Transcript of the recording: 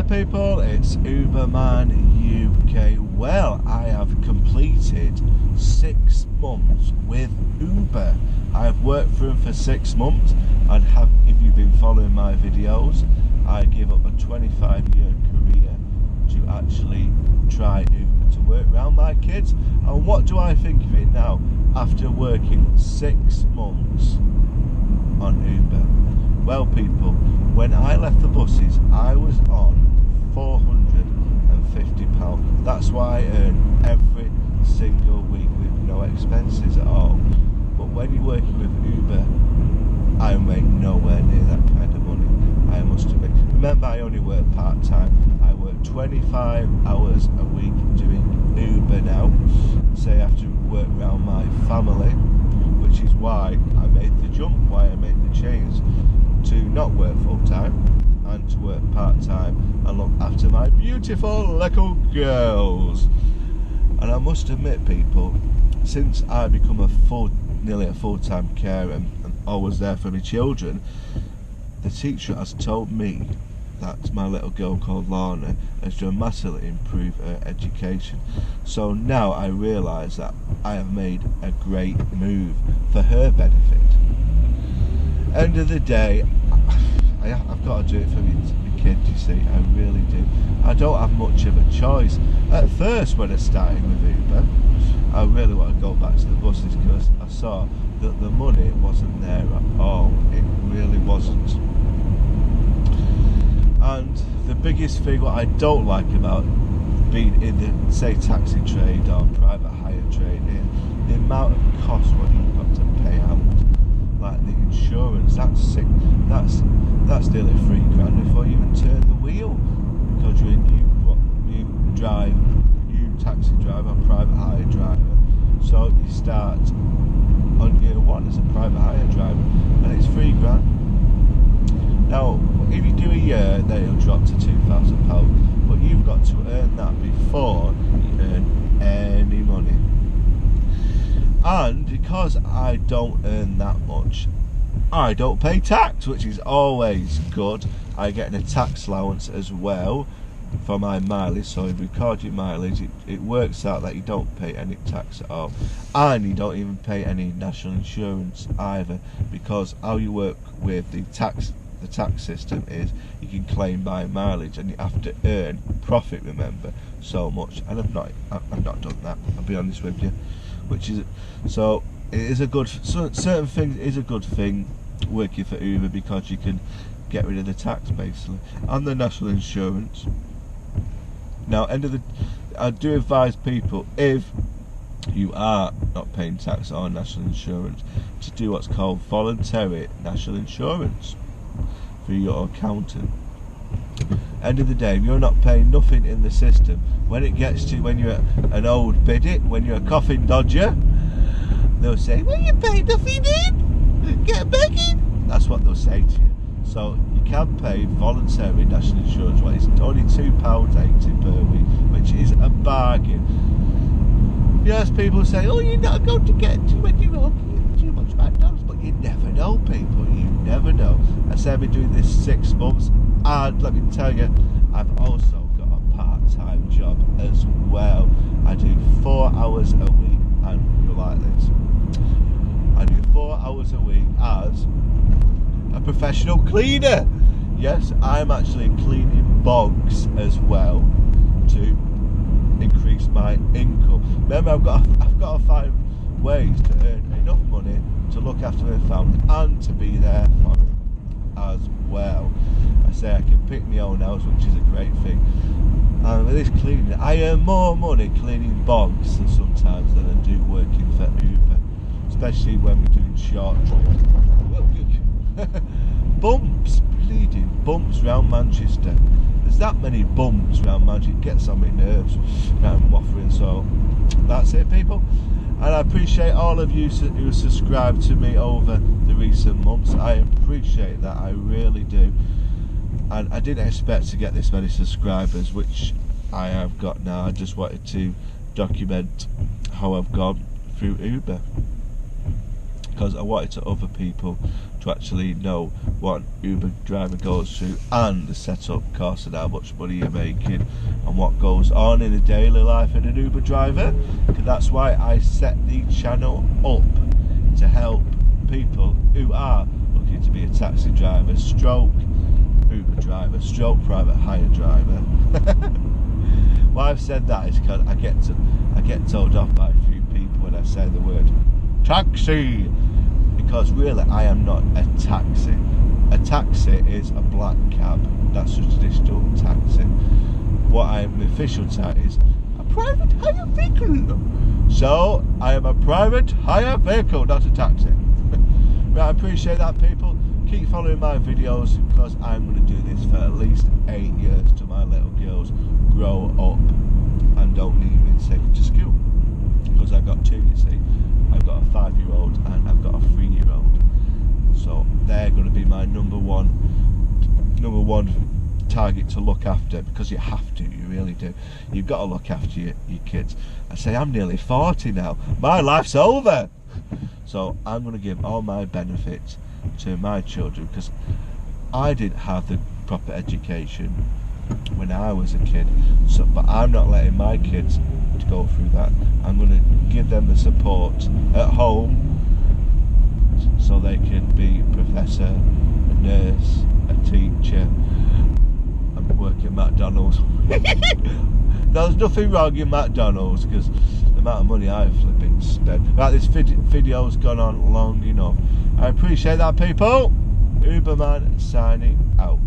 there people, it's Uberman UK. Well, I have completed 6 months with Uber. I have worked for them for 6 months and if you've been following my videos, I gave up a 25-year career to actually try Uber to work around my kids. And what do I think of it now after working 6 months on Uber? Well people, when I left the buses I was on £450. That's why I earn every single week with no expenses at all. But when you're working with Uber, I make nowhere near that kind of money, I must admit. Remember, I only work part-time. I work 25 hours a week doing Uber now. Say I have to work around my family, which is why I made the jump, why I made the change to not work full-time and to work part-time and look after my beautiful little girls. And I must admit people, since I become nearly a full-time carer and always there for my children, the teacher has told me that my little girl called Lorna has dramatically improved her education. So now I realise that I have made a great move for her benefit. End of the day, I've got to do it for my kids, you see, I really do. I don't have much of a choice. At first when I started with Uber, I really want to go back to the buses because I saw that the money wasn't there at all. It really wasn't. And the biggest thing what I don't like about being in the, say, taxi trade or private hire trade is the amount of cost what you've got to pay out. Like the insurance, that's sick. That's nearly £3,000 before you even turn the wheel, because you're a new taxi driver, private hire driver. So you start on year 1 as a private hire driver, and it's £3,000. Now, if you do a year, then it'll drop to £2,000. But you've got to earn that before you earn any money. And because I don't earn that much, I don't pay tax, which is always good. I get a tax allowance as well for my mileage, so if you record your mileage, it works out that you don't pay any tax at all, and you don't even pay any national insurance either, because how you work with the tax system is you can claim by mileage, and you have to earn profit, remember, so much. And I've not done that, I'll be honest with you, which is, so it is a good, certain things is a good thing working for Uber, because you can get rid of the tax basically and the national insurance. Now, I do advise people, if you are not paying tax or national insurance, to do what's called voluntary national insurance through your accountant. End of the day, if you're not paying nothing in the system, when it gets to when you're an old biddy, when you're a coughing dodger, they'll say, well, you paid nothing in, get back in. That's what they'll say to you. So you can pay voluntary national insurance, well, it's only £2.80 per week, which is a bargain. Yes, people say, oh, you're not going to get too much McDonald's, but you never know, people, you never know. I say I've been doing this 6 months, and let me tell you, I've also got a part-time job as well. I do 4 hours a week, and you're like this. I do 4 hours a week as a professional cleaner. Yes, I'm actually cleaning bogs as well to increase my income. Remember, I've got to find ways to earn enough money to look after my family and to be there for them as well. I say I can pick my own house, which is a great thing. And with this cleaning, I earn more money cleaning bogs sometimes than I do working for Uber, especially when we're doing short trips. Bleeding bumps round Manchester. There's that many bumps round Manchester, it gets on my nerves. Now I'm waffling, so that's it, people. And I appreciate all of you who subscribed to me over the recent months. I appreciate that, I really do. And I didn't expect to get this many subscribers, which I have got now. I just wanted to document how I've gone through Uber. because I wanted to other people to actually know what an Uber driver goes through and the setup costs and how much money you're making and what goes on in a daily life in an Uber driver. That's why I set the channel up, to help people who are looking to be a taxi driver, stroke Uber driver, stroke private hire driver. Why I've said that is because I get told off by a few people when I say the word taxi, because really I am not a taxi. A taxi is a black cab. That's a traditional taxi. What I'm the official tag is a private hire vehicle. So I am a private hire vehicle, not a taxi. Right, I appreciate that, people. Keep following my videos, because I'm going to do this for at least 8 years till my little girls grow up and don't need me to take them to school. Because I've got two, you see. I've got a 5-year-old and I've got a 3-year-old. So they're going to be my number one target to look after, because you have to, you really do. You've got to look after your kids. I say I'm nearly 40 now. My life's over. So I'm going to give all my benefits to my children, because I didn't have the proper education when I was a kid. So, but I'm not letting my kids to go through that. I'm going to give them the support at home so they can be a professor, a nurse, a teacher, and work in McDonald's. Now, there's nothing wrong in McDonald's, because the amount of money I've flipping spent. Right, this video's gone on long enough. I appreciate that, people. Uberman signing out.